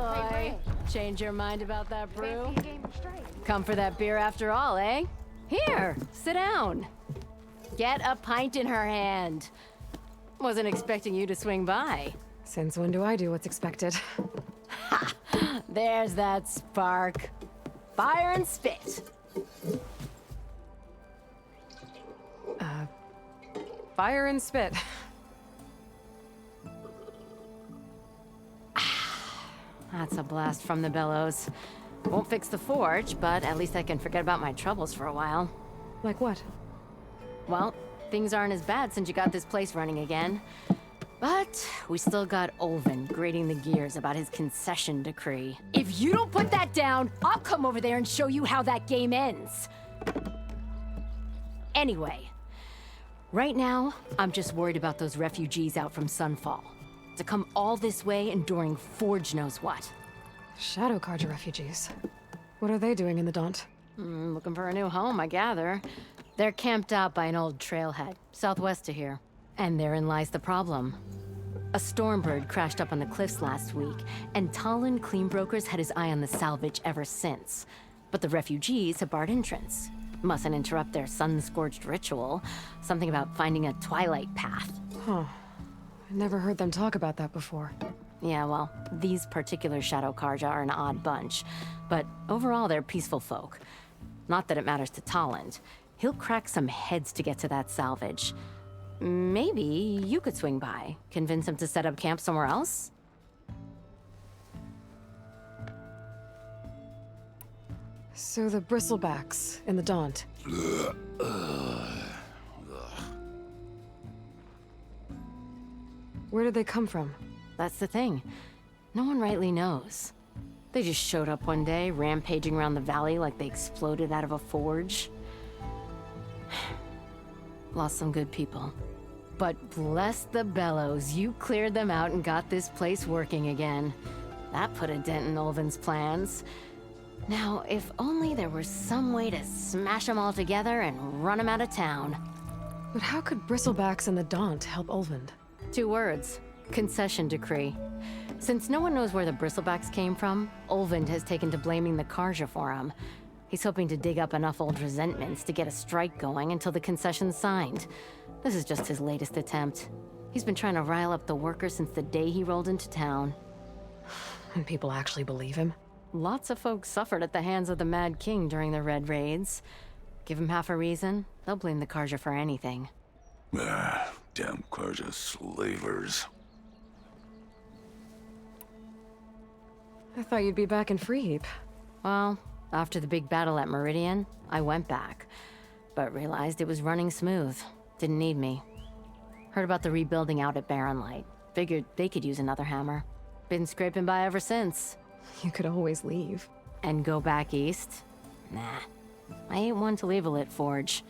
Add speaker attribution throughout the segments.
Speaker 1: boy. Change your mind about that brew? Come for that beer after all, eh? Here, sit down. Get a pint in her hand. Wasn't expecting you to swing by.
Speaker 2: Since when do I do what's expected?
Speaker 1: Ha! There's that spark. Fire and spit.
Speaker 2: Fire and spit.
Speaker 1: That's a blast from the bellows. Won't fix the forge, but at least I can forget about my troubles for a while.
Speaker 2: Like what?
Speaker 1: Well, things aren't as bad since you got this place running again. But we still got Olvin grating the gears about his concession decree. If you don't put that down, I'll come over there and show you how that game ends. Anyway, right now, I'm just worried about those refugees out from Sunfall. To come all this way enduring Forge knows what.
Speaker 2: Shadow Carja refugees. What are they doing in the Daunt?
Speaker 1: Looking for a new home, I gather. They're camped out by an old trailhead, southwest of here. And therein lies the problem. A stormbird crashed up on the cliffs last week, and Talon Cleanbrokers had his eye on the salvage ever since. But the refugees have barred entrance. Mustn't interrupt their sun-scorched ritual. Something about finding a twilight path.
Speaker 2: Huh. I never heard them talk about that before.
Speaker 1: Yeah, well, these particular Shadow Carja are an odd bunch. But overall, they're peaceful folk. Not that it matters to Talon. He'll crack some heads to get to that salvage. Maybe you could swing by, convince him to set up camp somewhere else?
Speaker 2: So the bristlebacks in the Daunt. Where did they come from?
Speaker 1: That's the thing. No one rightly knows. They just showed up one day, rampaging around the valley like they exploded out of a forge. Lost some good people. But bless the bellows, you cleared them out and got this place working again. That put a dent in Olvin's plans. Now, if only there was some way to smash them all together and run them out of town.
Speaker 2: But how could bristlebacks in the Daunt help Olvind?
Speaker 1: 2 words. Concession decree. Since no one knows where the bristlebacks came from, Olvind has taken to blaming the Carja for them. He's hoping to dig up enough old resentments to get a strike going until the concession's signed. This is just his latest attempt. He's been trying to rile up the workers since the day he rolled into town.
Speaker 2: And people actually believe him?
Speaker 1: Lots of folks suffered at the hands of the Mad King during the Red Raids. Give him half a reason, they'll blame the Carja for anything.
Speaker 3: Damn Carja slavers.
Speaker 2: I thought you'd be back in Freeheap.
Speaker 1: Well, after the big battle at Meridian, I went back. But realized it was running smooth. Didn't need me. Heard about the rebuilding out at Barren Light. Figured they could use another hammer. Been scraping by ever since.
Speaker 2: You could always leave.
Speaker 1: And go back east? Nah. I ain't one to leave a lit forge.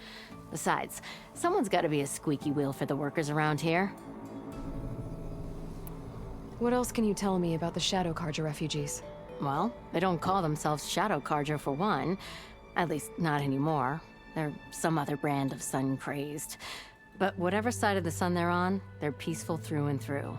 Speaker 1: Besides, someone's gotta be a squeaky wheel for the workers around here.
Speaker 2: What else can you tell me about the Shadow Carja refugees?
Speaker 1: Well, they don't call themselves Shadow Carja for one. At least, not anymore. They're some other brand of sun-crazed. But whatever side of the sun they're on, they're peaceful through and through.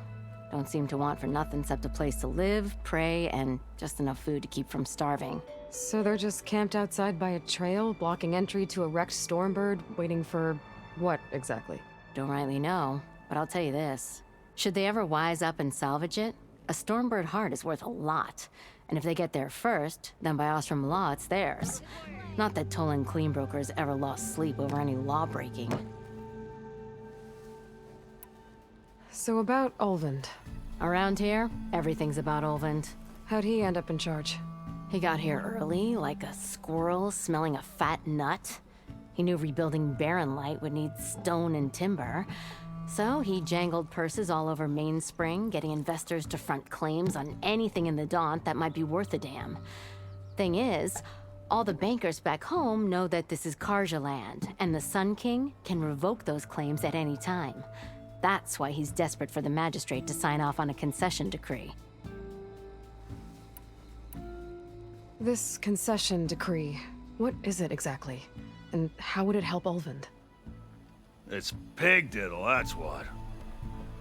Speaker 1: Don't seem to want for nothing except a place to live, pray, and just enough food to keep from starving.
Speaker 2: So they're just camped outside by a trail, blocking entry to a wrecked Stormbird, waiting for what exactly?
Speaker 1: Don't rightly know, but I'll tell you this. Should they ever wise up and salvage it, a Stormbird heart is worth a lot. And if they get there first, then by Ostrom law, it's theirs. Not that Tolan Cleanbrokers ever lost sleep over any law breaking.
Speaker 2: So about Olvind.
Speaker 1: Around here, everything's about Olvind.
Speaker 2: How'd he end up in charge?
Speaker 1: He got here early, like a squirrel smelling a fat nut. He knew rebuilding Barren Light would need stone and timber. So he jangled purses all over Mainspring, getting investors to front claims on anything in the Daunt that might be worth a damn. Thing is, all the bankers back home know that this is Carja land, and the Sun King can revoke those claims at any time. That's why he's desperate for the magistrate to sign off on a concession decree.
Speaker 2: This concession decree, what is it exactly? And how would it help Olvind?
Speaker 3: It's pig diddle, that's what.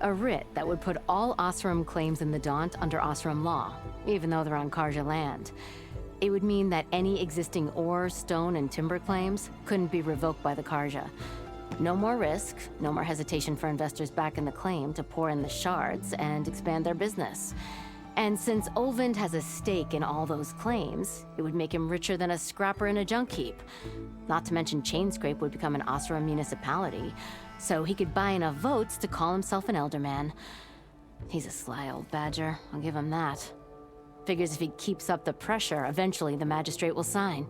Speaker 1: A writ that would put all Osram claims in the Daunt under Osram law, even though they're on Karja land. It would mean that any existing ore, stone, and timber claims couldn't be revoked by the Karja. No more risk, no more hesitation for investors back in the claim to pour in the shards and expand their business. And since Olvind has a stake in all those claims, it would make him richer than a scrapper in a junk heap. Not to mention Chainscrape would become an Osram municipality, so he could buy enough votes to call himself an elderman. He's a sly old badger, I'll give him that. Figures if he keeps up the pressure, eventually the magistrate will sign.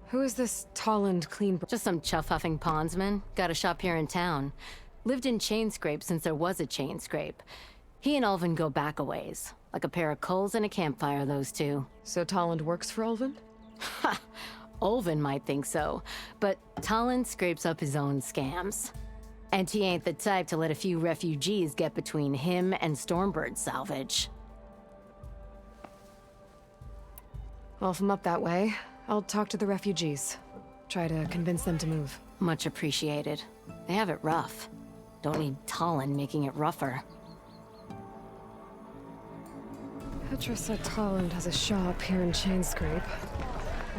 Speaker 2: Who is this tall and clean?
Speaker 1: Just some chuff-huffing pondsman. Got a shop here in town. Lived in Chainscrape since there was a Chainscrape. He and Ulvin go back a ways. Like a pair of coals and a campfire, those two.
Speaker 2: So Tolland works for Ulvin?
Speaker 1: Ha! Ulvin might think so, but Tolland scrapes up his own scams. And he ain't the type to let a few refugees get between him and Stormbird salvage.
Speaker 2: Well, if I'm up that way, I'll talk to the refugees. Try to convince them to move.
Speaker 1: Much appreciated. They have it rough. Don't need Tolland making it rougher.
Speaker 2: Petra said Tolland has a shop here in Chainscrape.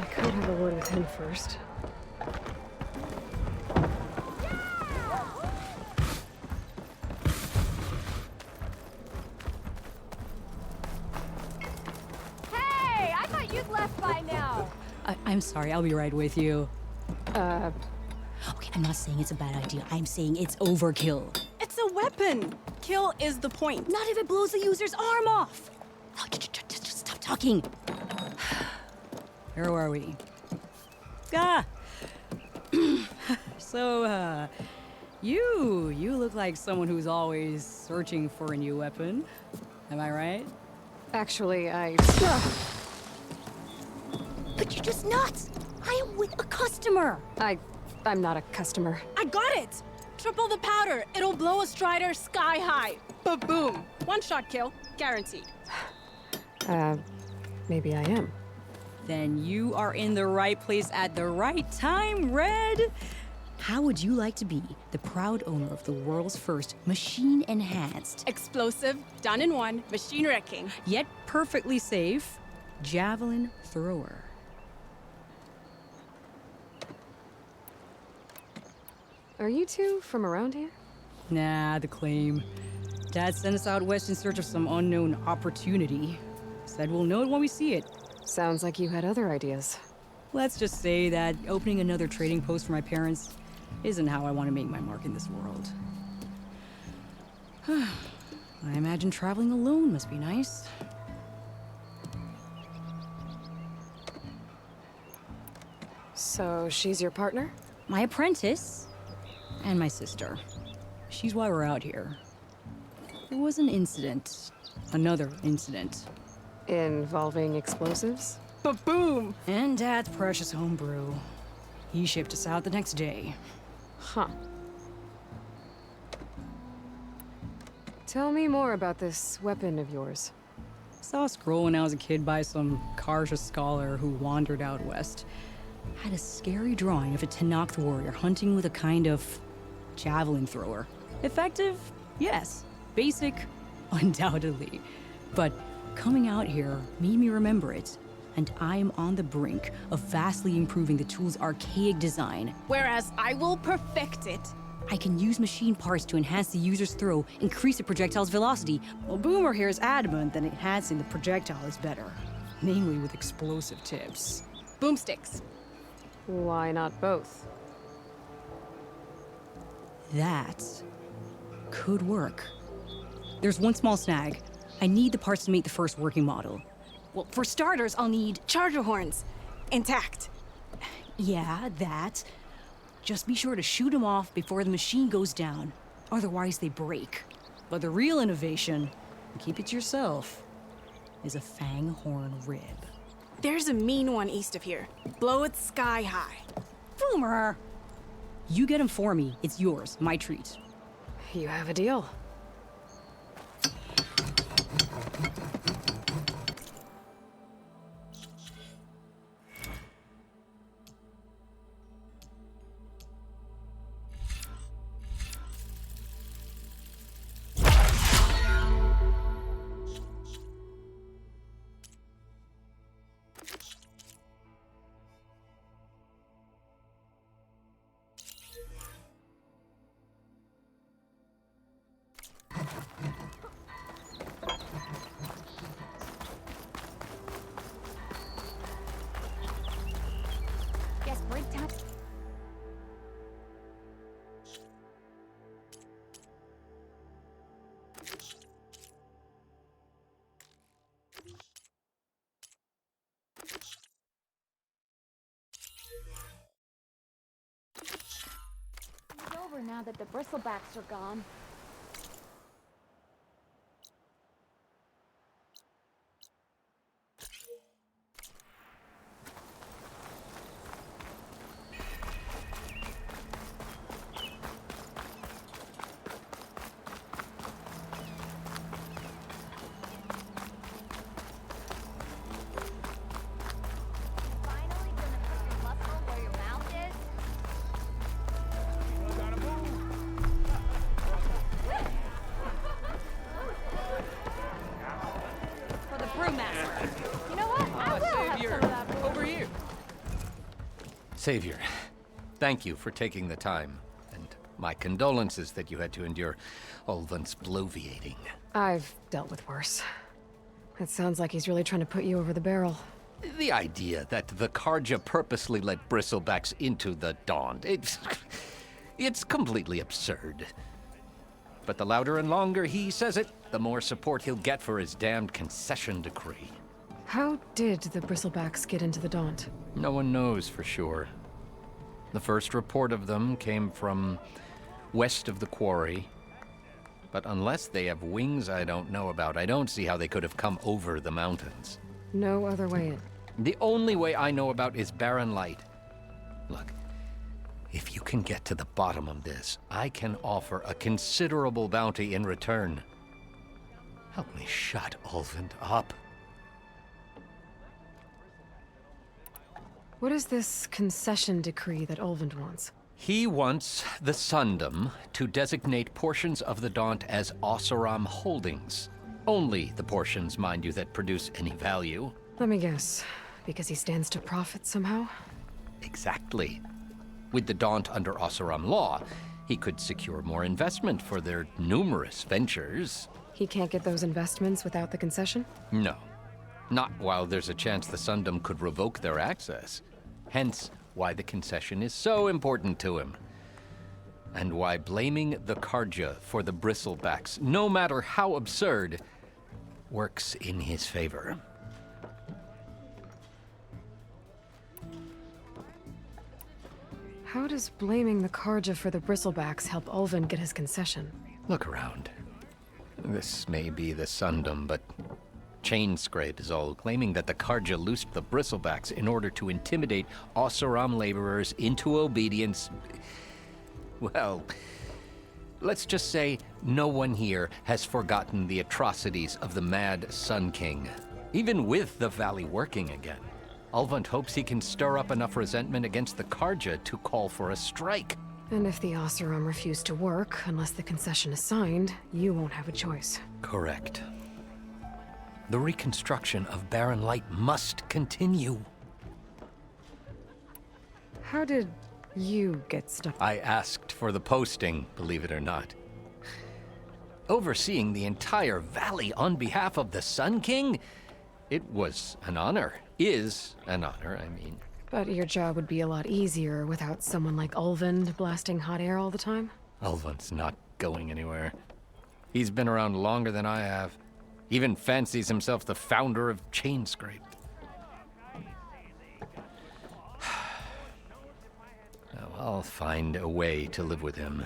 Speaker 2: I could have a word with him first.
Speaker 4: Hey, I thought you'd left by now.
Speaker 5: I'm sorry, I'll be right with you.
Speaker 4: Okay, I'm not saying it's a bad idea. I'm saying it's overkill.
Speaker 6: It's a weapon. Kill is the point.
Speaker 4: Not if it blows the user's arm off. Oh, just stop talking.
Speaker 5: Where are we? So, you look like someone who's always searching for a new weapon. Am I right?
Speaker 2: Actually,
Speaker 4: But you're just nuts. I am with a customer.
Speaker 2: I'm not a customer.
Speaker 6: I got it. Triple the powder. It'll blow a Strider sky high. Ba-boom. One shot kill. Guaranteed.
Speaker 2: Maybe I am.
Speaker 5: Then you are in the right place at the right time, Red. How would you like to be the proud owner of the world's first machine-enhanced,
Speaker 6: Explosive, done in one, machine wrecking.
Speaker 5: yet perfectly safe, javelin thrower?
Speaker 2: Are you two from around here?
Speaker 5: Nah, the claim. Dad sent us out west in search of some unknown opportunity. Said we'll know it when we see it.
Speaker 2: Sounds like you had other ideas.
Speaker 5: Let's just say that opening another trading post for my parents isn't how I want to make my mark in this world. I imagine traveling alone must be nice.
Speaker 2: So she's your partner?
Speaker 5: My apprentice and my sister. She's why we're out here. There was an incident. Another incident.
Speaker 2: Involving explosives?
Speaker 6: Ba-boom.
Speaker 5: And Dad's precious homebrew. He shipped us out the next day.
Speaker 2: Huh. Tell me more about this weapon of yours.
Speaker 5: Saw a scroll when I was a kid by some Karja scholar who wandered out west. Had a scary drawing of a Tenakth warrior hunting with a kind of javelin thrower. Effective? Yes. Basic? Undoubtedly. But coming out here made me remember it. And I am on the brink of vastly improving the tool's archaic design.
Speaker 6: Whereas I will perfect it.
Speaker 5: I can use machine parts to enhance the user's throw, increase the projectile's velocity. Well, Boomer here is adamant that enhancing the projectile is better. Namely with explosive tips.
Speaker 6: Boomsticks.
Speaker 2: Why not both?
Speaker 5: That could work. There's one small snag. I need the parts to make the first working model.
Speaker 6: Well, for starters, I'll need charger horns. Intact.
Speaker 5: Yeah, that. Just be sure to shoot them off before the machine goes down. Otherwise, they break. But the real innovation, and keep it to yourself, is a fang horn rib.
Speaker 6: There's a mean one east of here. Blow it sky high.
Speaker 5: Boomer! You get him for me. It's yours. My treat.
Speaker 2: You have a deal.
Speaker 7: over now that the bristlebacks are gone.
Speaker 1: Finally gonna put your muscle where your mouth is?
Speaker 6: For the brewmaster.
Speaker 7: You know what? I will have some of that brew.
Speaker 6: Over here.
Speaker 8: Savior, thank you for taking the time, and my condolences that you had to endure Ulvan's bloviating.
Speaker 2: I've dealt with worse. It sounds like he's really trying to put you over the barrel.
Speaker 8: The idea that the Karja purposely let bristlebacks into the Daunt, it's completely absurd. But the louder and longer he says it, the more support he'll get for his damned concession decree.
Speaker 2: How did the bristlebacks get into the Daunt?
Speaker 8: No one knows for sure. The first report of them came from west of the quarry. But unless they have wings I don't know about, I don't see how they could have come over the mountains.
Speaker 2: No other way in.
Speaker 8: The only way I know about is barren light. Look, if you can get to the bottom of this, I can offer a considerable bounty in return. Help me shut Ulvund up.
Speaker 2: What is this concession decree that Ulvund wants?
Speaker 8: He wants the Sundom to designate portions of the Daunt as Oseram holdings. Only the portions, mind you, that produce any value.
Speaker 2: Let me guess. Because he stands to profit somehow?
Speaker 8: Exactly. With the Daunt under Oseram law, he could secure more investment for their numerous ventures.
Speaker 2: He can't get those investments without the concession?
Speaker 8: No. Not while there's a chance the Sundom could revoke their access. Hence, why the concession is so important to him. And why blaming the Karja for the bristlebacks, no matter how absurd, works in his favor.
Speaker 2: How does blaming the Karja for the bristlebacks help Ulvund get his concession?
Speaker 8: Look around. This may be the Sundom, but Chainscrape is all claiming that the Karja loosed the bristlebacks in order to intimidate Oseram laborers into obedience. Well, let's just say no one here has forgotten the atrocities of the Mad Sun King, even with the Valley working again. Ulvund hopes he can stir up enough resentment against the Karja to call for a strike.
Speaker 2: And if the Oseram refuse to work, unless the concession is signed, you won't have a choice.
Speaker 8: Correct. The reconstruction of Barren Light must continue.
Speaker 2: How did you get stuck?
Speaker 8: I asked for the posting, believe it or not. Overseeing the entire valley on behalf of the Sun King? It was an honor. Is an honor, I mean.
Speaker 2: But your job would be a lot easier without someone like Ulvund blasting hot air all the time?
Speaker 8: Ulvund's not going anywhere. He's been around longer than I have. Even fancies himself the founder of Chainscrape. Now, I'll find a way to live with him.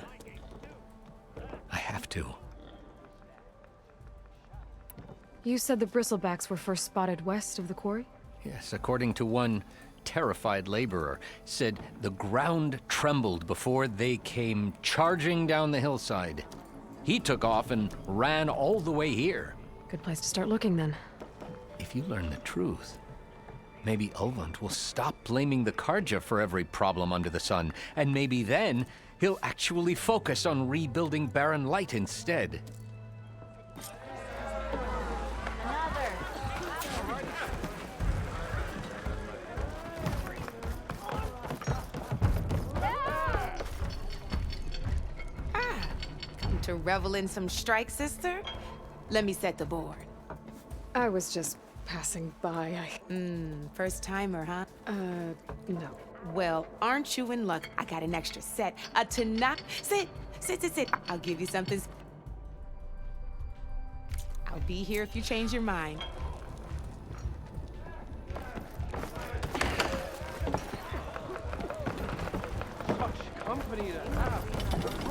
Speaker 8: I have to.
Speaker 2: You said the bristlebacks were first spotted west of the quarry?
Speaker 8: Yes, according to one terrified laborer, said the ground trembled before they came charging down the hillside. He took off and ran all the way here.
Speaker 2: Good place to start looking, then.
Speaker 8: If you learn the truth, maybe Ulvund will stop blaming the Karja for every problem under the sun, and maybe then he'll actually focus on rebuilding Barren Light instead.
Speaker 9: To revel in some strike, sister? Let me set the board.
Speaker 2: I was just passing by.
Speaker 9: First timer, huh?
Speaker 2: No.
Speaker 9: Well, aren't you in luck? I got an extra set. A Tanakh. Sit. I'll give you something. I'll be here if you change your mind.
Speaker 10: Company to have.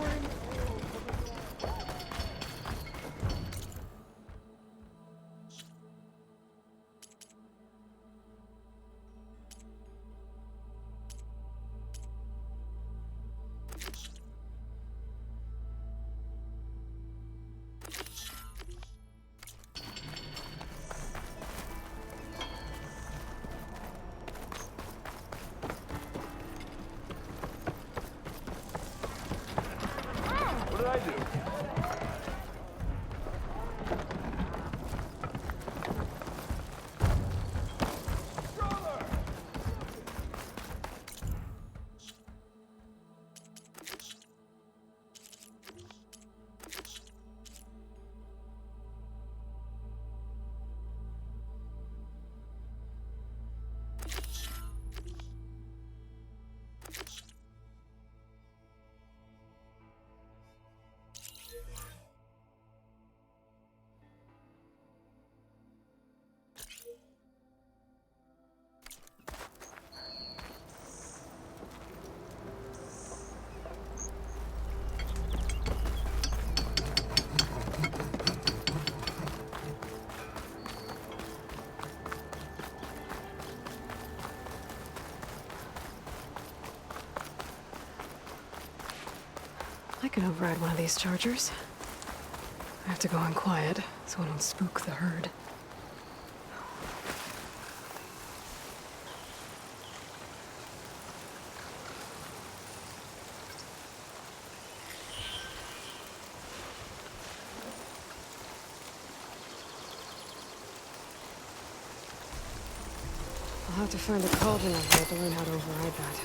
Speaker 2: I can override one of these chargers. I have to go in quiet, so I don't spook the herd. I'll have to find a cauldron out there to learn how to override that.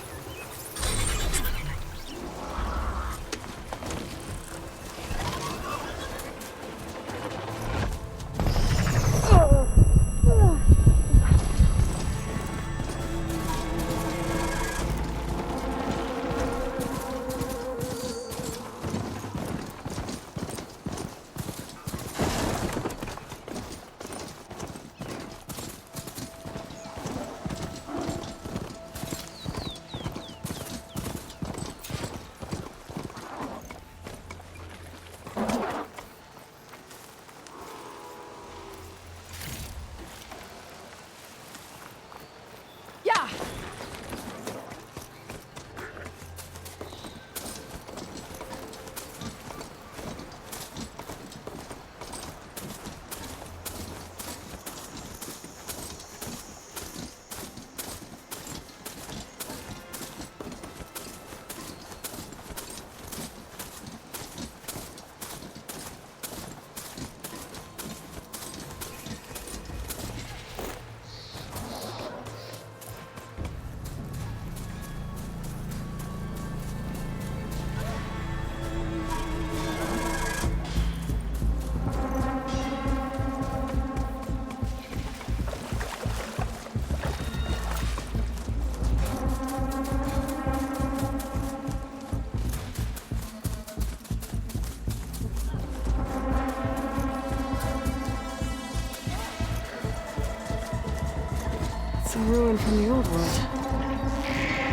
Speaker 2: It's a ruin from the old world.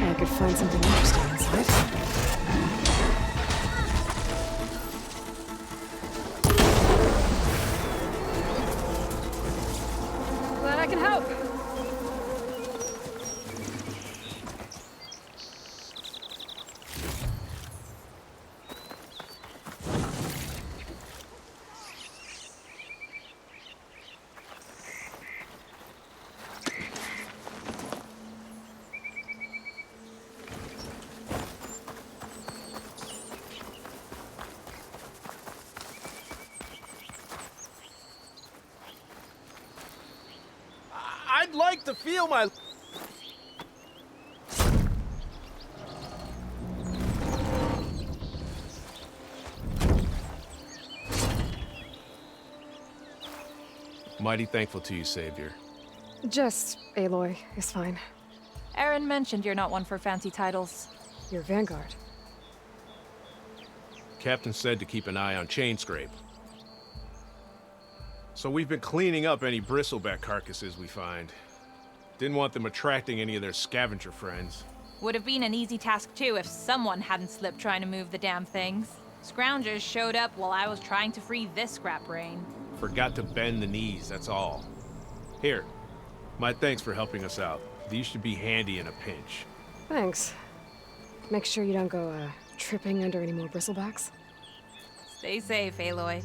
Speaker 2: I could find something interesting inside. Glad I can help.
Speaker 10: I'd like to feel my... Mighty thankful to you, Savior.
Speaker 2: Just Aloy is fine.
Speaker 11: Aaron mentioned you're not one for fancy titles.
Speaker 2: Your vanguard.
Speaker 10: Captain said to keep an eye on Chainscrape. So we've been cleaning up any bristleback carcasses we find. Didn't want them attracting any of their scavenger friends.
Speaker 11: Would have been an easy task too if someone hadn't slipped trying to move the damn things. Scroungers showed up while I was trying to free this scrap brain.
Speaker 10: Forgot to bend the knees, that's all. Here, my thanks for helping us out. These should be handy in a pinch.
Speaker 2: Thanks. Make sure you don't go, tripping under any more bristlebacks.
Speaker 11: Stay safe, Aloy.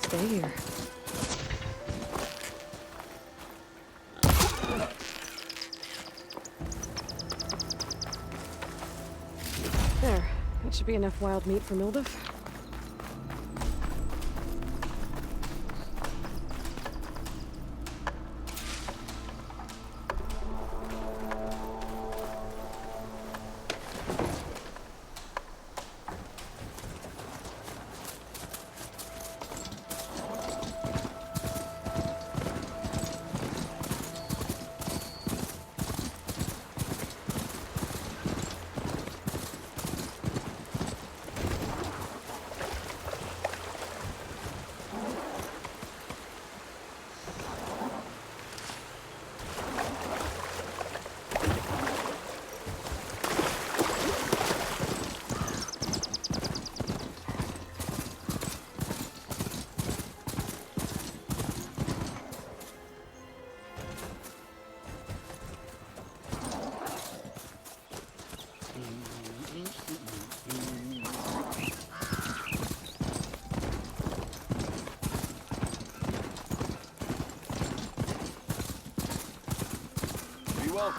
Speaker 2: stay here. There. That should be enough wild meat for Milduf.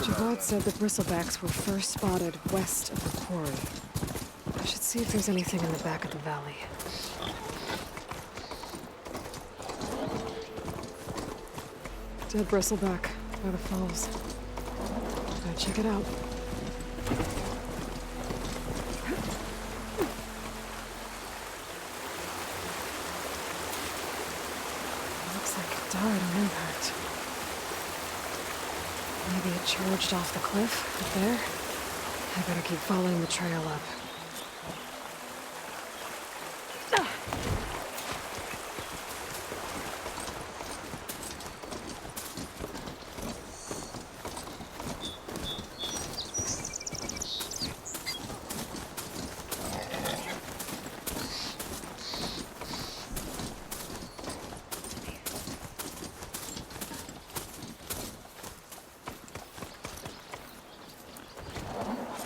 Speaker 2: Javad said the bristlebacks were first spotted west of the quarry. I should see if there's anything in the back of the valley. Dead bristleback by the falls. Gotta check it out. Looks like it died on impact. Maybe it charged off the cliff up there. I better keep following the trail up.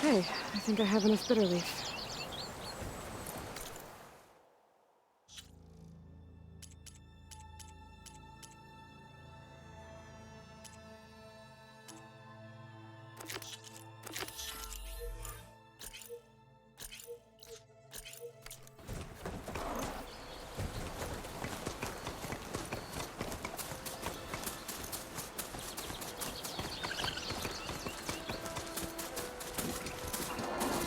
Speaker 2: Okay, I think I have enough bitter leaf.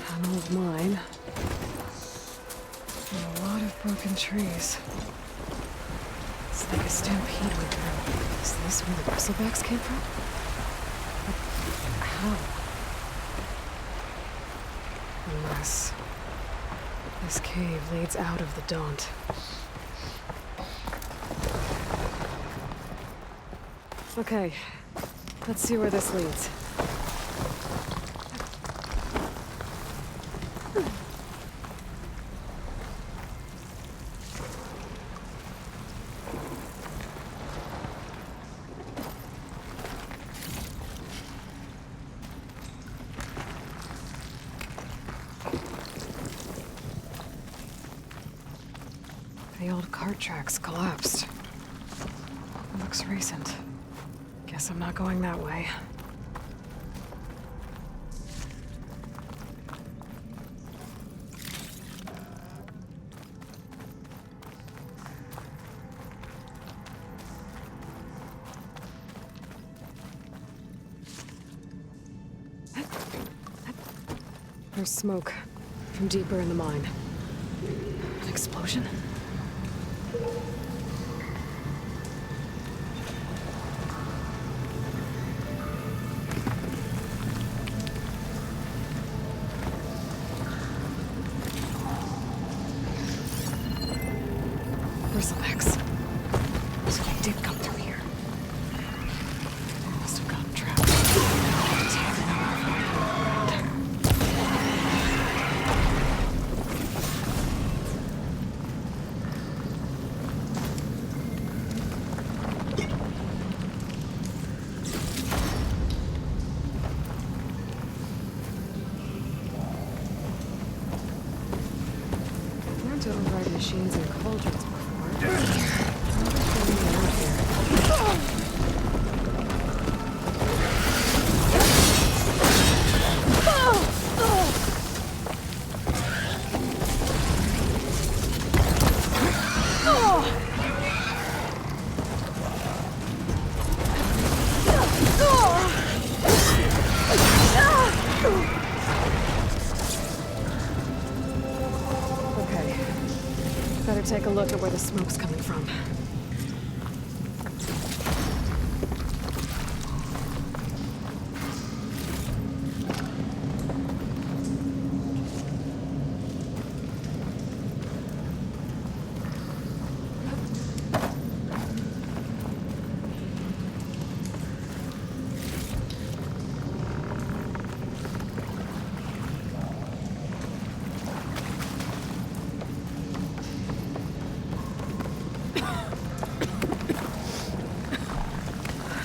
Speaker 2: An old mine. And a lot of broken trees. It's like a stampede went through. Is this where the bristlebacks came from? But how? Unless this cave leads out of the Daunt. Okay, let's see where this leads. The old cart tracks collapsed. It looks recent. Guess I'm not going that way. There's smoke from deeper in the mine. An explosion? Bristlebacks. So they did come through here. They must have gotten trapped. I've learned to override machines and cauldrons before. Better take a look at where the smoke's coming from.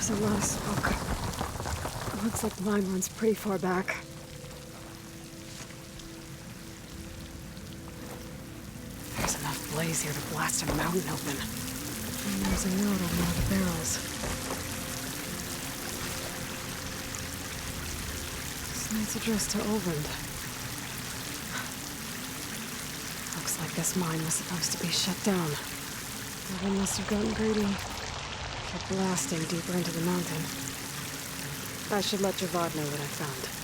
Speaker 2: There's a lot of smoke. Looks like the mine runs pretty far back. There's enough blaze here to blast a mountain open. And there's a note on one of the barrels. This night's addressed to Oland. Looks like this mine was supposed to be shut down. Oland must have gotten greedy. Kept blasting deeper into the mountain. I should let Javad know what I found.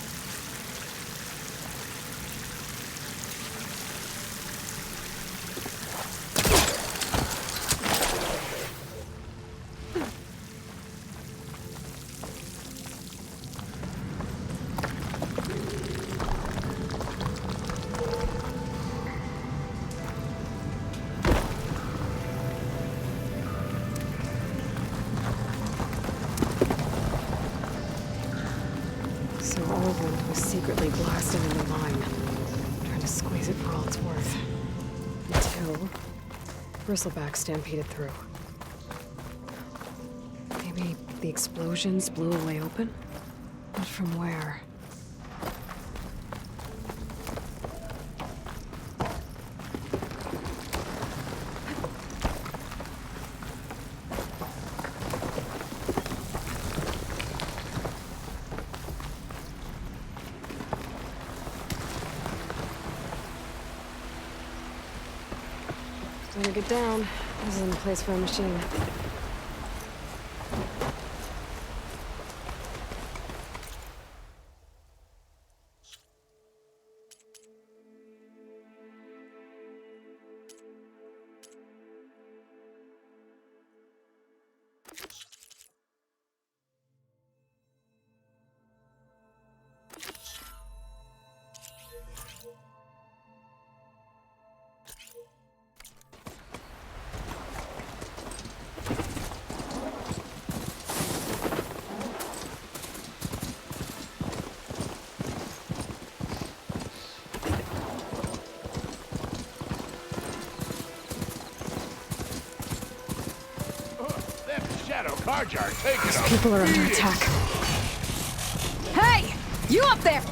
Speaker 2: So Oland was secretly blasting in the mine, trying to squeeze it for all it's worth. Until Bristleback stampeded through. Maybe the explosions blew a way open? But from where? Time to get down. This isn't the place for a machine. These people are under attack.
Speaker 6: Hey! You up there!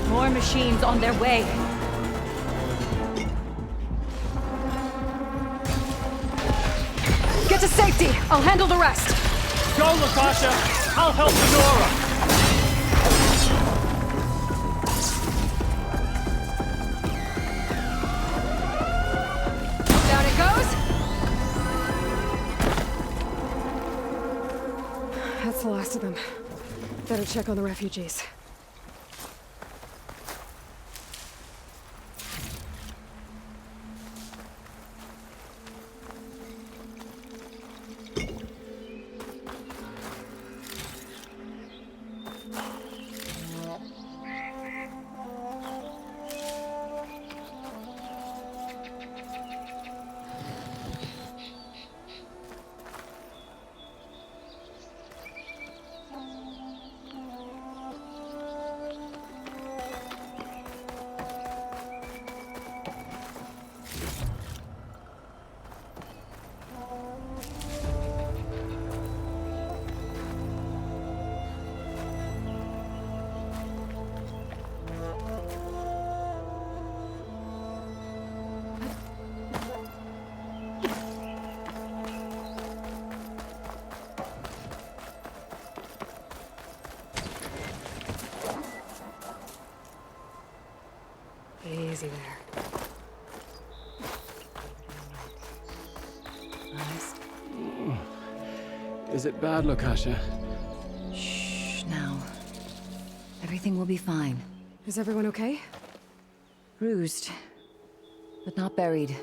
Speaker 11: More machines on their way.
Speaker 6: Get to safety! I'll handle the rest!
Speaker 12: Go, Latasha! I'll help Nora!
Speaker 6: Down it goes!
Speaker 2: That's the last of them. Better check on the refugees. busy there.
Speaker 13: Is it bad, Lukasha?
Speaker 14: Shh, now. Everything will be fine.
Speaker 2: Is everyone okay?
Speaker 14: Bruised, but not buried.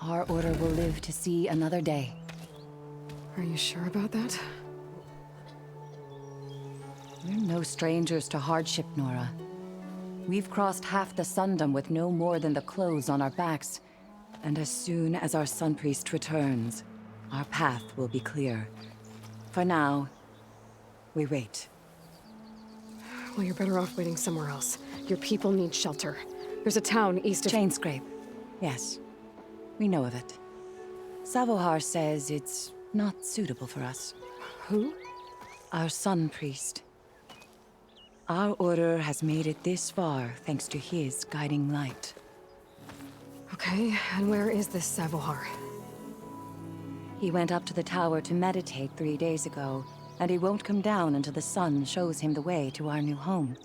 Speaker 14: Our order will live to see another day.
Speaker 2: Are you sure about that?
Speaker 14: We're no strangers to hardship, Nora. We've crossed half the Sundom with no more than the clothes on our backs. And as soon as our Sun Priest returns, our path will be clear. For now, we wait.
Speaker 2: Well, you're better off waiting somewhere else. Your people need shelter. There's a town east of...
Speaker 14: Chainscrape. Yes. We know of it. Savohar says it's not suitable for us.
Speaker 2: Who?
Speaker 14: Our Sun Priest. Our order has made it this far thanks to his guiding light.
Speaker 2: Okay, and where is this Savohar?
Speaker 14: He went up to the tower to meditate 3 days ago, and he won't come down until the sun shows him the way to our new home.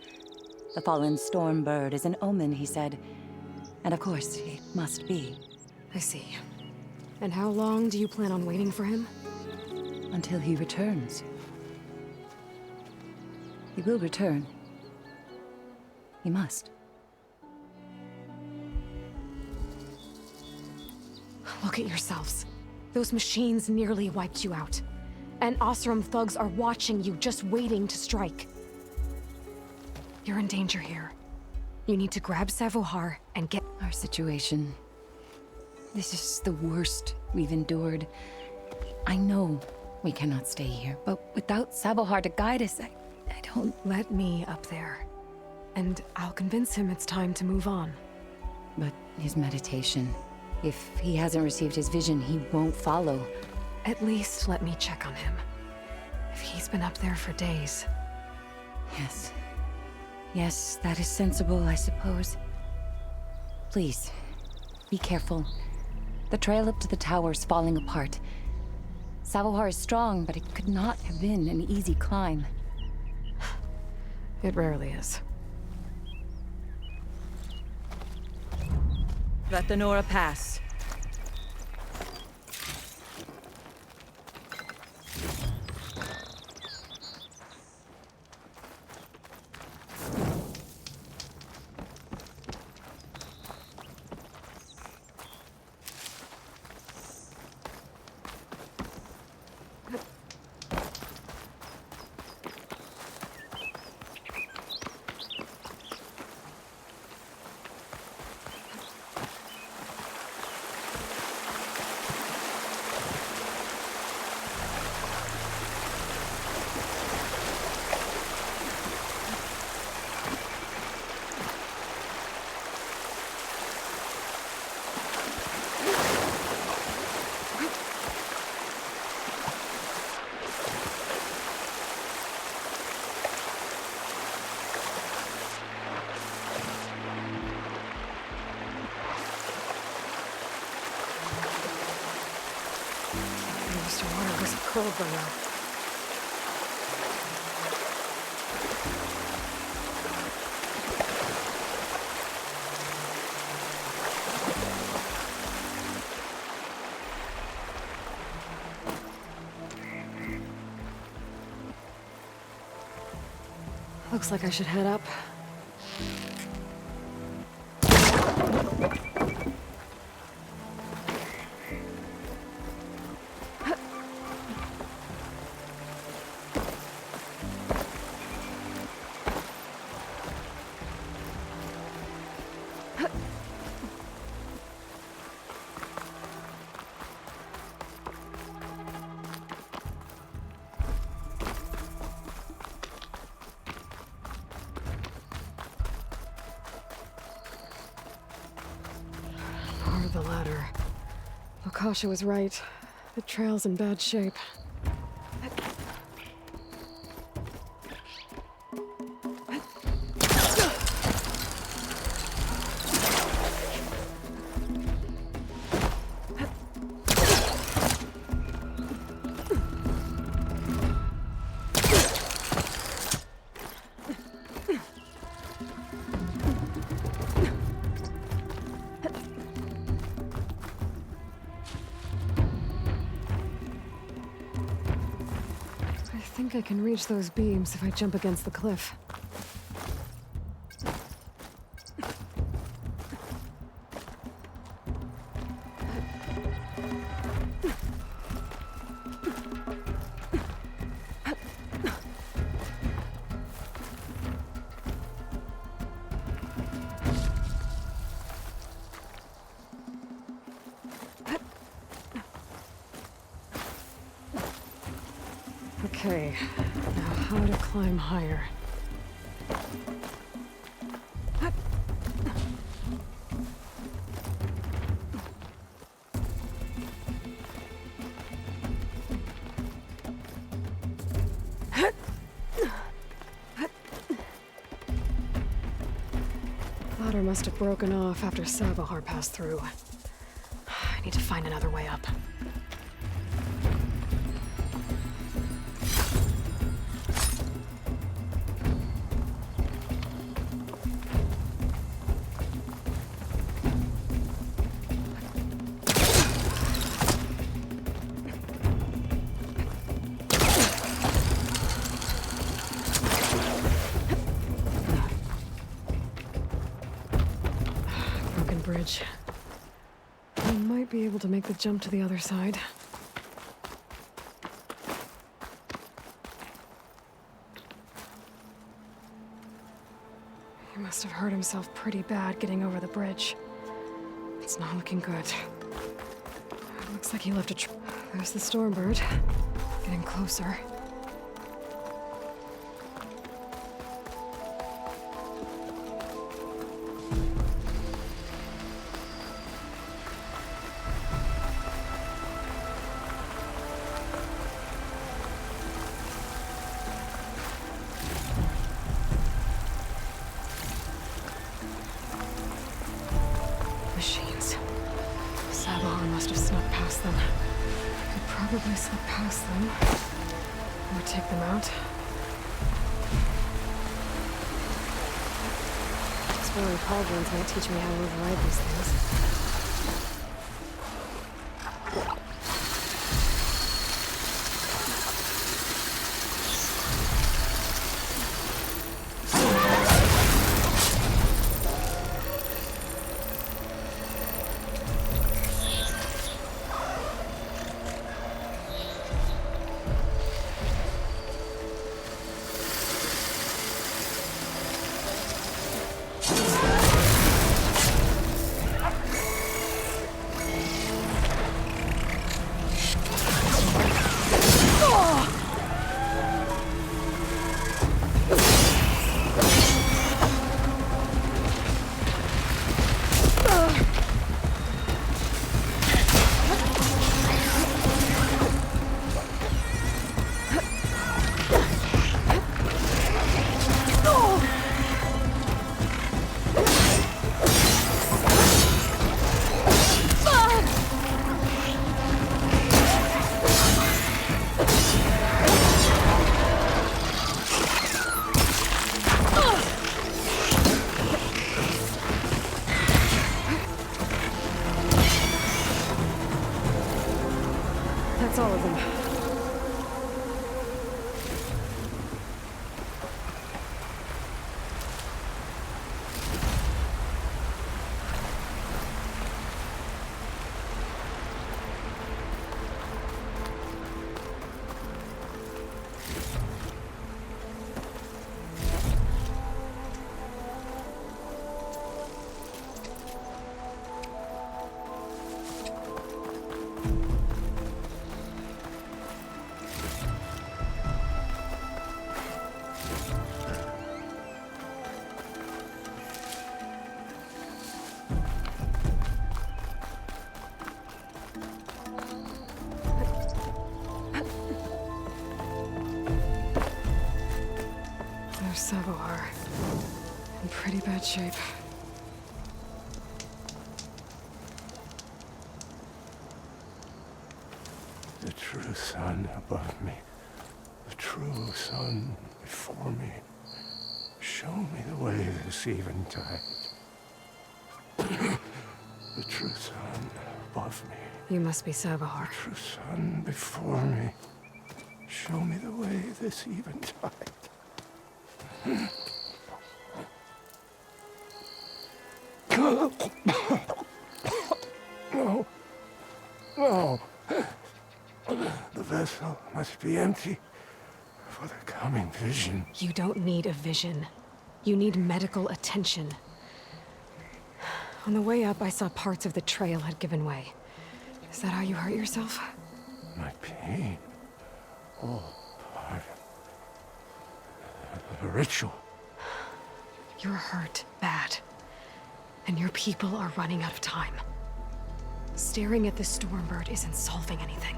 Speaker 14: The fallen storm bird is an omen, he said. And of course, it must be.
Speaker 2: I see. And how long do you plan on waiting for him?
Speaker 14: Until he returns. He will return. He must.
Speaker 2: Look at yourselves. Those machines nearly wiped you out. And Oseram thugs are watching you, just waiting to strike. You're in danger here. You need to grab Savohar and get...
Speaker 14: Our situation. This is the worst we've endured. I know we cannot stay here, but without Savohar to guide us, I don't...
Speaker 2: Let me up there. And I'll convince him it's time to move on.
Speaker 14: But his meditation... If he hasn't received his vision, he won't follow.
Speaker 2: At least let me check on him. If he's been up there for days.
Speaker 14: Yes. Yes, that is sensible, I suppose. Please, be careful. The trail up to the tower's falling apart. Savohar is strong, but it could not have been an easy climb.
Speaker 2: It rarely is.
Speaker 15: Let the Nora pass.
Speaker 2: Mr. Water was cold by now. Looks like I should head up. The ladder. Lukasha was right. The trail's in bad shape. think I can reach those beams if I jump against the cliff. Okay, now how to climb higher. Ladder must have broken off after Sabahar passed through. I need to find another way up. Bridge. I might be able to make the jump to the other side. He must have hurt himself pretty bad getting over the bridge. It's not looking good. It looks like he left a There's the Stormbird. Getting closer. Machines. Sabahar must have snuck past them. Could probably slip past them. Or take them out. Exploring cauldrons might teach me how to override these things. That's all of them. Sabahar. In pretty bad shape.
Speaker 3: The true sun above me. The true sun before me. Show me the way this eventide. The true sun above me.
Speaker 2: You must be Sabahar.
Speaker 3: The true sun before me. Show me the way this eventide. No. No. The vessel must be empty for the coming vision.
Speaker 2: You don't need a vision. You need medical attention. On the way up, I saw parts of the trail had given way. Is that how you hurt yourself?
Speaker 3: My pain. All part of the ritual.
Speaker 2: You're hurt bad. And your people are running out of time. Staring at the Stormbird isn't solving anything.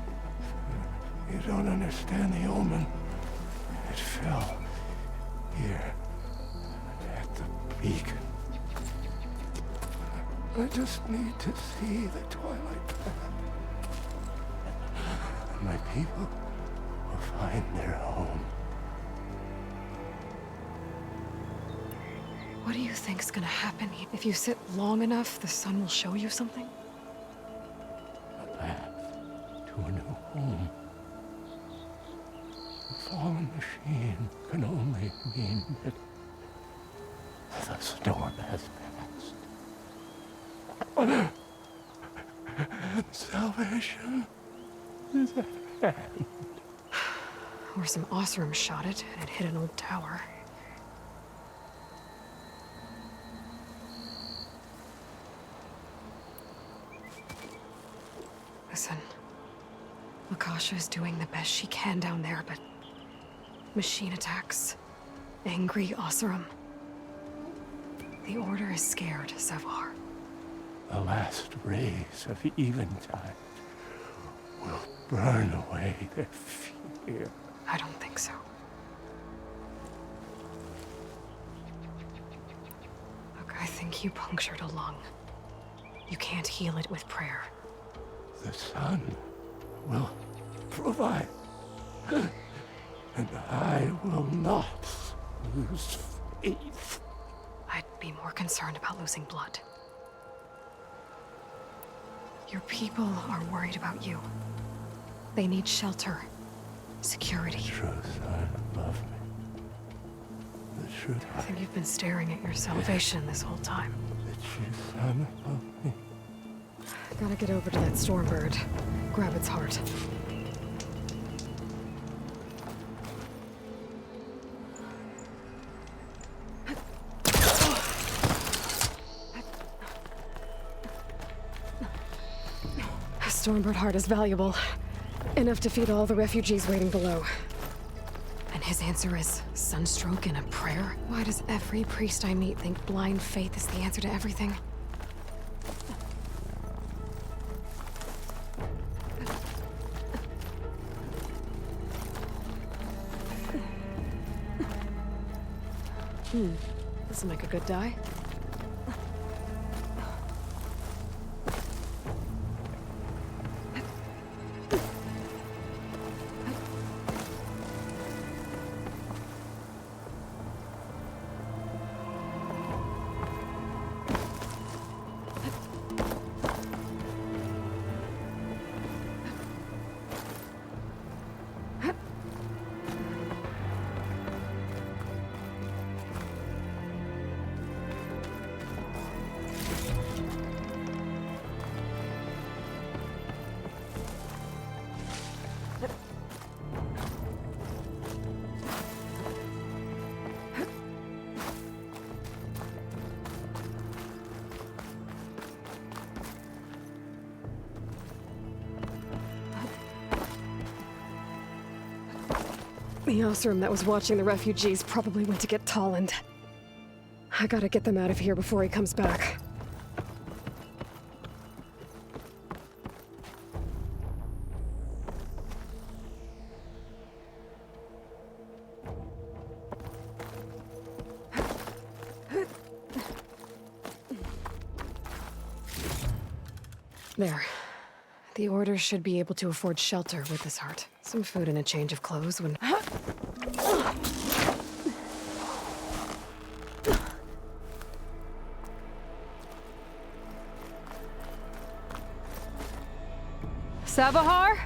Speaker 3: You don't understand the omen. It fell here at the beacon. I just need to see the twilight path. My people will find their home.
Speaker 2: What do you think's gonna happen? If you sit long enough, the sun will show you something?
Speaker 3: A path to a new home. The fallen machine can only mean that the storm has passed. And salvation is at hand.
Speaker 2: Or some Osram shot it, and it hit an old tower. Listen, Lakasha is doing the best she can down there, but machine attacks, angry Osram. The Order is scared, Savar.
Speaker 3: The last rays of eventide will burn away their fear.
Speaker 2: I don't think so. Look, I think you punctured a lung. You can't heal it with prayer.
Speaker 3: The sun will provide. And I will not lose faith.
Speaker 2: I'd be more concerned about losing blood. Your people are worried about you. They need shelter, security.
Speaker 3: The truth above me. The truth.
Speaker 2: I think you've been staring at your salvation this whole time.
Speaker 3: The true sun above me.
Speaker 2: Gotta get over to that Stormbird. Grab its heart. A Stormbird heart is valuable. Enough to feed all the refugees waiting below. And his answer is sunstroke and a prayer? Why does every priest I meet think blind faith is the answer to everything? This'll make a good die. The Osram that was watching the refugees probably went to get Tolland. I gotta get them out of here before he comes back. There. The Order should be able to afford shelter with this heart. Some food and a change of clothes when... Savahar?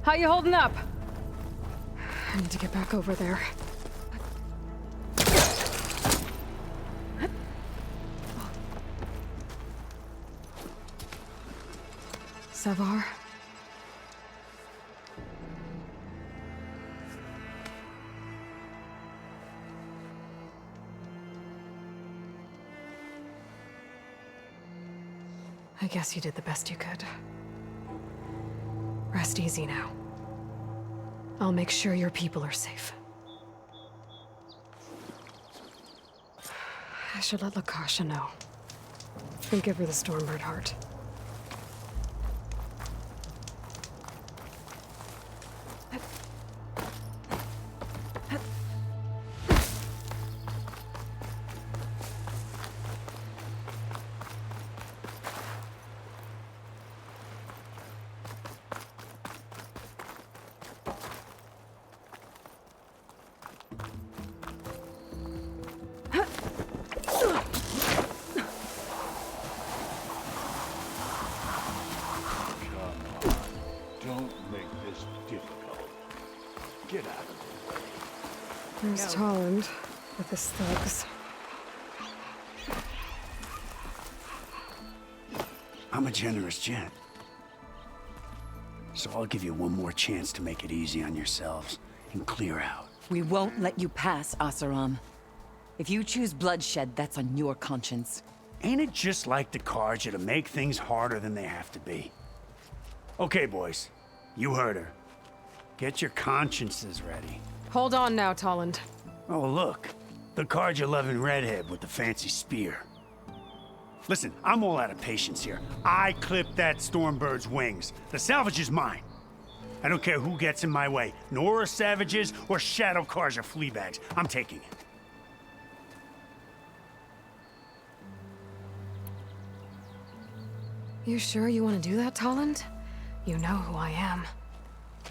Speaker 2: How you holding up? I need to get back over there. Savar? I guess you did the best you could. Rest easy now. I'll make sure your people are safe. I should let Lakasha know. And give her the Stormbird heart. There's Holland with his thugs.
Speaker 15: I'm a generous gent. So I'll give you one more chance to make it easy on yourselves and clear out.
Speaker 14: We won't let you pass, Asaram. If you choose bloodshed, that's on your conscience.
Speaker 15: Ain't it just like the Carja to make things harder than they have to be? Okay, boys. You heard her. Get your consciences ready.
Speaker 2: Hold on now, Tolland.
Speaker 15: Oh, look. The Carja-loving redhead with the fancy spear. Listen, I'm all out of patience here. I clipped that Stormbird's wings. The salvage is mine. I don't care who gets in my way. Nora savages or Shadow Carja fleabags. I'm taking it.
Speaker 2: You sure you want to do that, Tolland? You know who I am.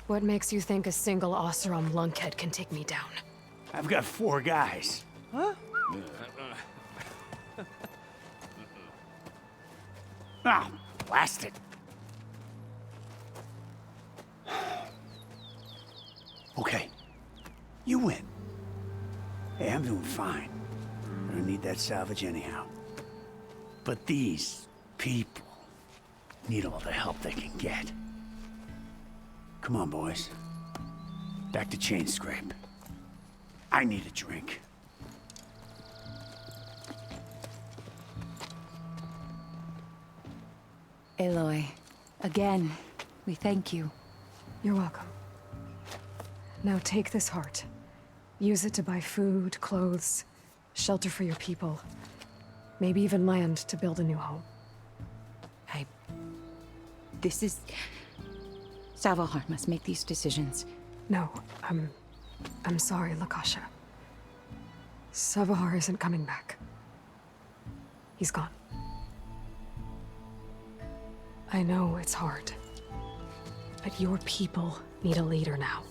Speaker 2: What makes you think a single Oseram lunkhead can take me down?
Speaker 15: I've got 4 guys. Huh? Ah, blast it. Okay, you win. Hey, I'm doing fine. I don't need that salvage anyhow. But these people need all the help they can get. Come on, boys. Back to Chain Scrape. I need a drink.
Speaker 14: Aloy, again, we thank you.
Speaker 2: You're welcome. Now take this heart. Use it to buy food, clothes, shelter for your people. Maybe even land to build a new home.
Speaker 14: This is... Savahar must make these decisions.
Speaker 2: No, I'm sorry, Lakasha. Savahar isn't coming back. He's gone. I know it's hard, but your people need a leader now.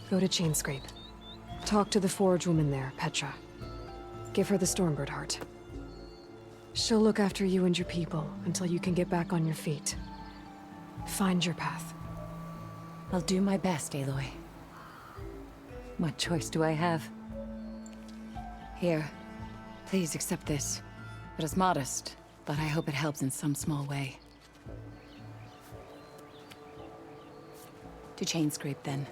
Speaker 2: Go to Chainscrape. Talk to the forge woman there, Petra. Give her the Stormbird heart. She'll look after you and your people until you can get back on your feet. Find your path.
Speaker 14: I'll do my best, Aloy. What choice do I have? Here, please accept this. It is modest, but I hope it helps in some small way. To Chainscrape, then.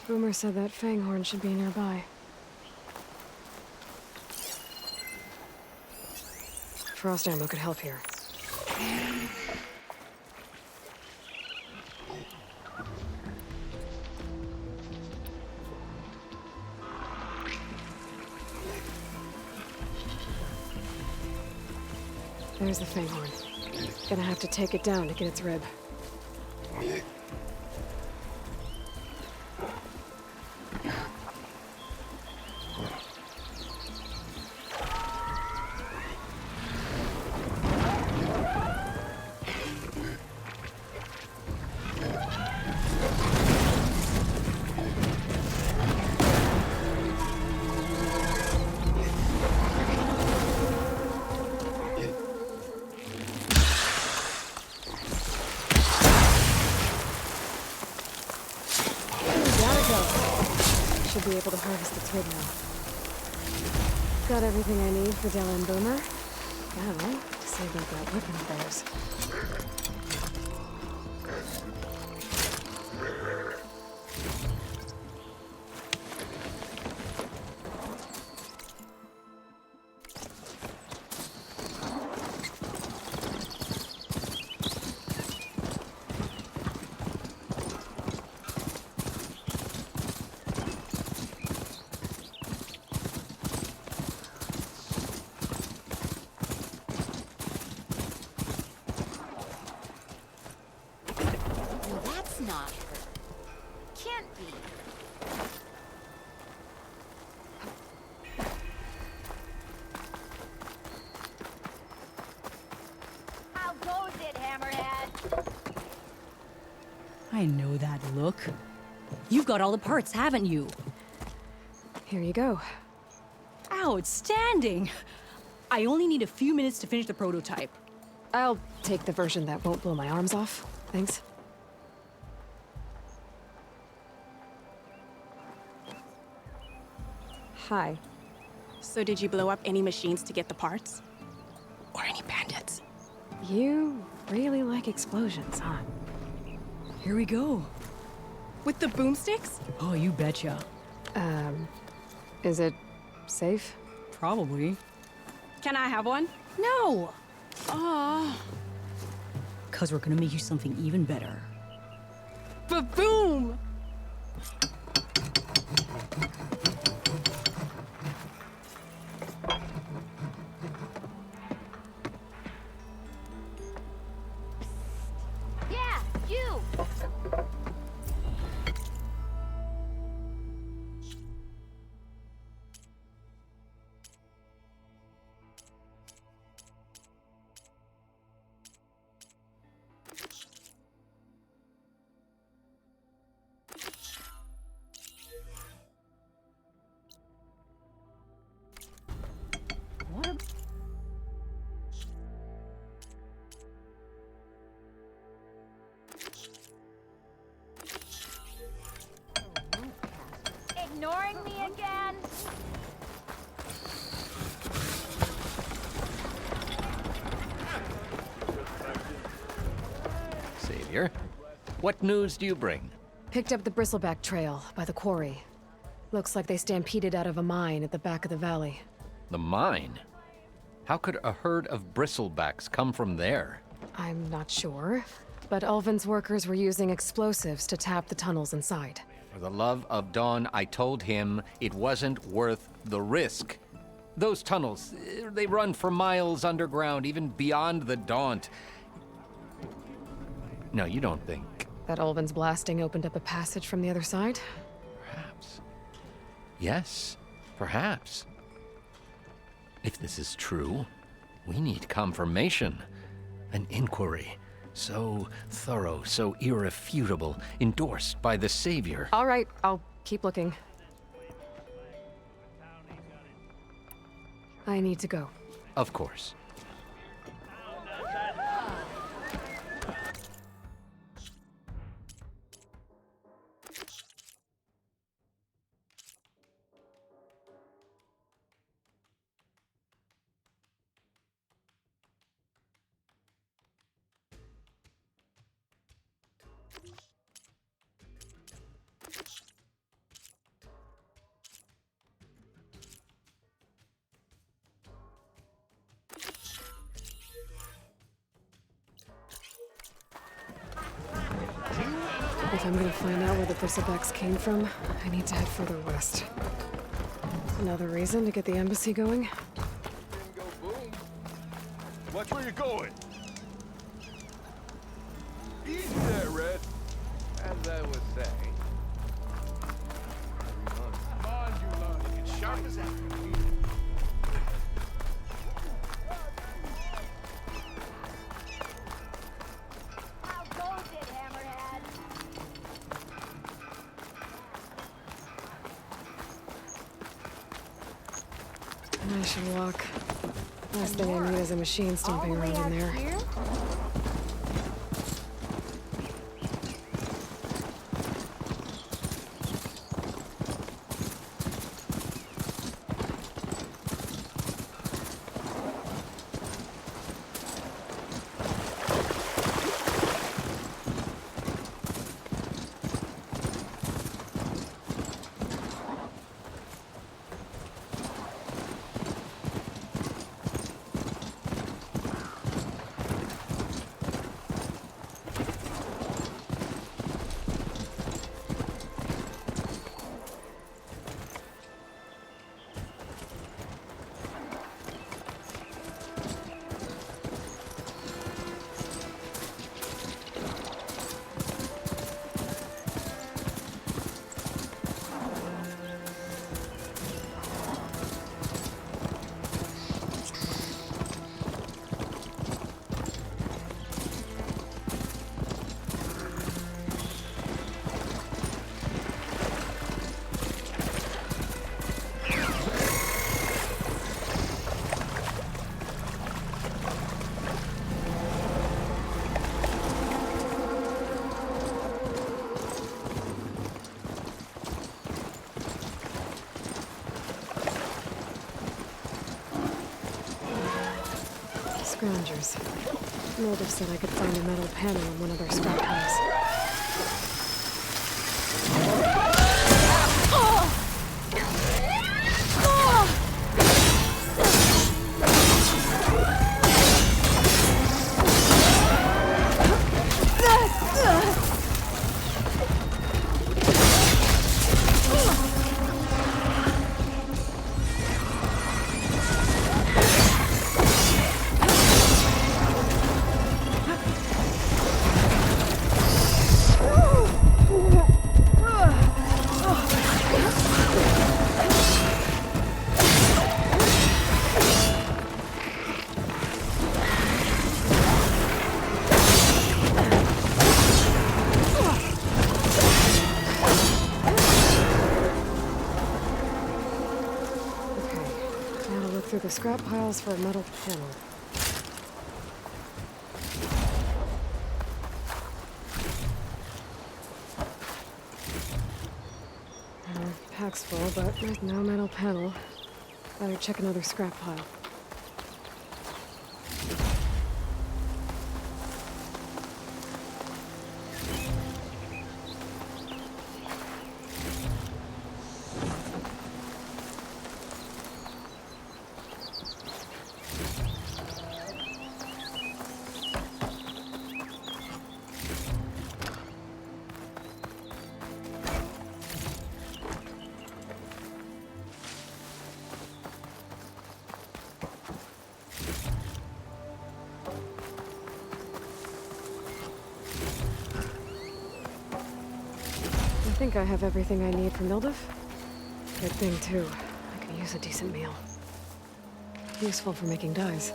Speaker 2: Boomer said that Fanghorn should be nearby. Frost ammo could help here. There's the Fanghorn. Gonna have to take it down to get its rib. Should be able to harvest its rib now. Got everything I need for Della and Boomer. Now, to see about that weapon of theirs.
Speaker 1: Not her. Can't be.
Speaker 7: How goes it, Hammerhead?
Speaker 5: I know that look. You've got all the parts, haven't you?
Speaker 2: Here you go.
Speaker 5: Outstanding! I only need a few minutes to finish the prototype.
Speaker 2: I'll take the version that won't blow my arms off. Thanks.
Speaker 6: Hi. So did you blow up any machines to get the parts? Or any bandits?
Speaker 2: You really like explosions, huh?
Speaker 5: Here we go.
Speaker 6: With the boomsticks?
Speaker 5: Oh, you betcha.
Speaker 2: Is it safe?
Speaker 5: Probably.
Speaker 6: Can I have one?
Speaker 5: No!
Speaker 6: Aw.
Speaker 5: 'Cause we're gonna make you something even better.
Speaker 6: Ba-boom!
Speaker 7: Yeah, you!
Speaker 1: What a...
Speaker 7: Ignoring me again?
Speaker 8: Savior, what news do you bring?
Speaker 2: Picked up the bristleback trail by the quarry. Looks like they stampeded out of a mine at the back of the valley.
Speaker 8: The mine? How could a herd of bristlebacks come from there?
Speaker 2: I'm not sure, but Ulvin's workers were using explosives to tap the tunnels inside.
Speaker 8: For the love of Dawn, I told him it wasn't worth the risk. Those tunnels, they run for miles underground, even beyond the Daunt. No, you don't think.
Speaker 2: That Ulvin's blasting opened up a passage from the other side?
Speaker 8: Perhaps. Yes, perhaps. If this is true, we need confirmation. An inquiry. So thorough, so irrefutable, endorsed by the Savior.
Speaker 2: All right, I'll keep looking. I need to go.
Speaker 8: Of course.
Speaker 2: If I'm gonna find out where the bristlebacks came from, I need to head further west. Another reason to get the embassy going?
Speaker 16: Watch where you're going. Easy there, Red. As I was saying. Come on, you lot. Looking sharp as ever.
Speaker 7: How goes it, Hammerhead?
Speaker 2: I should walk. Last thing I need is a machine stomping around in there.
Speaker 7: Here?
Speaker 2: Scroungers. Mulder said I could find a metal panel in one of their scrap piles. Through the scrap piles for a metal panel. Pack's full, but with no metal panel. Better check another scrap pile. I think I have everything I need for Mildiv. Good thing, too. I could use a decent meal. Useful for making dyes.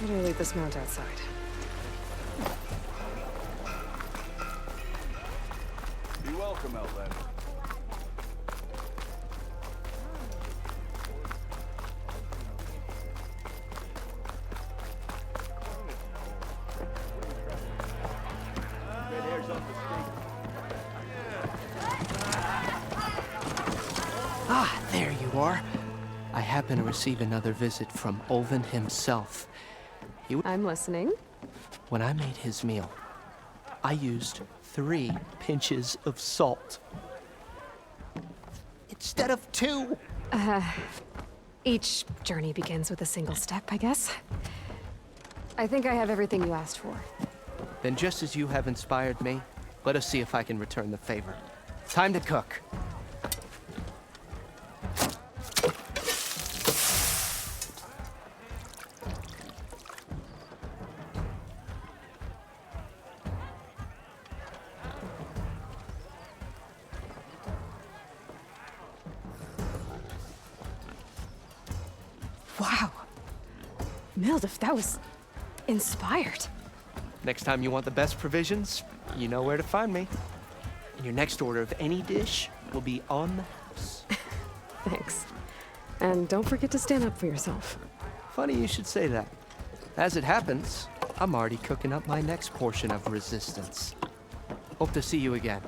Speaker 2: should I leave this mount outside?
Speaker 16: Be welcome, Outlander.
Speaker 17: Ah, there you are. I happen to receive another visit from Olvin himself.
Speaker 2: I'm listening.
Speaker 17: When I made his meal, I used 3 pinches of salt. Instead of 2.
Speaker 2: Each journey begins with a single step, I guess. I think I have everything you asked for.
Speaker 17: Then just as you have inspired me, let us see if I can return the favor. Time to cook.
Speaker 2: Wow. Mildif, that was inspired.
Speaker 17: Next time you want the best provisions, you know where to find me. And your next order of any dish will be on the house.
Speaker 2: Thanks. And don't forget to stand up for yourself.
Speaker 17: Funny you should say that. As it happens, I'm already cooking up my next portion of resistance. Hope to see you again.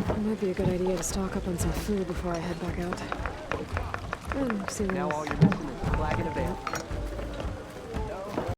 Speaker 2: It might be a good idea to stock up on some food before I head back out. And see
Speaker 17: Now
Speaker 2: what
Speaker 17: all
Speaker 2: else.
Speaker 17: you're missing is a flag and a veil.